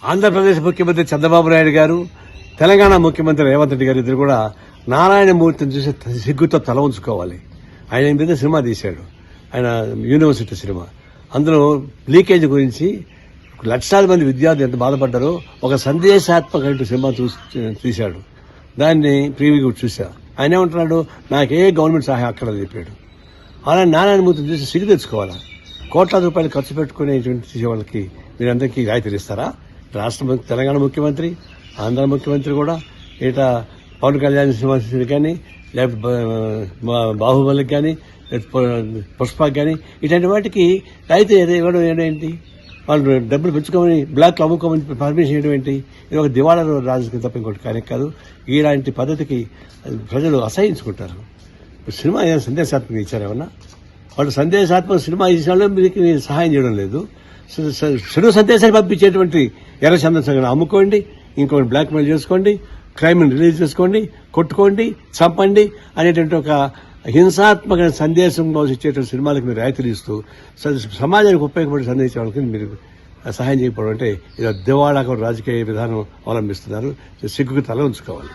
ఆంధ్రప్రదేశ్ ముఖ్యమంత్రి చంద్రబాబు నాయుడు గారు, తెలంగాణ ముఖ్యమంత్రి రేవంత్ రెడ్డి గారు ఇద్దరు కూడా నారాయణమూర్తిని చూసి సిగ్గుతో తల ఉంచుకోవాలి. ఆయన మీద సినిమా తీశాడు, ఆయన యూనివర్సిటీ సినిమా. అందులో లీకేజ్ గురించి లక్షలాది మంది విద్యార్థులు ఎంత బాధపడ్డారో ఒక సందేశాత్మక సినిమా తీశాడు. దాన్ని ప్రీవ్యూ చూసా. ఆయన ఏమంటున్నాడు, నాకే గవర్నమెంట్ సహాయం అక్కడ చెప్పాడు. అలా నారాయణమూర్తిని చూసి సిగ్గు తెచ్చుకోవాలా? కోట్లాది రూపాయలు ఖర్చు పెట్టుకునేటువంటి వాళ్ళకి మీరందరికీ రాయితీలు ఇస్తారా? తెలంగాణ ముఖ్యమంత్రి, ఆంధ్ర ముఖ్యమంత్రి కూడా ఇట పవన్ కళ్యాణ్ సినిమా కానీ, లేకపోతే బాహుబలికి కానీ, పుష్పకి కానీ ఇట్లాంటి వాటికి రాయితీ ఇవ్వడం ఏంటి? వాళ్ళు డబ్బులు పెంచుకోమని బ్లాక్లో అమ్ముకోమని పర్మిషన్ ఇవ్వడం ఏంటి? ఇది ఒక దివాళా రాజకీయం తప్ప ఇంకోటి కానీ కాదు. ఇలాంటి పద్ధతికి ప్రజలు అసహించుకుంటారు. సినిమా ఏదైనా సందేశాత్మకంగా ఇచ్చారేమన్నా? వాళ్ళు సందేశాత్మక సినిమా ఇచ్చిన మీకు సహాయం చేయడం లేదు. చెడు సందేశాన్ని పంపించేటువంటి ఎర్ర చంద్ర అమ్ముకోండి, ఇంకొకటి బ్లాక్ మెయిల్ చేసుకోండి, క్రైమ్ రిలీజ్ చేసుకోండి, కొట్టుకోండి, చంపండి అనేటువంటి ఒక హింసాత్మక సందేశం ఇచ్చేటువంటి సినిమాలకు మీరు రాయితీలు ఇస్తూ సమాజానికి ఉపయోగపడే సందేశం వాళ్ళకి మీరు సహాయం చేయకపోవడం అంటే ఇది దివాళా రాజకీయ విధానం అవలంబిస్తున్నారు. సిగ్గుకు తల ఉంచుకోవాలి.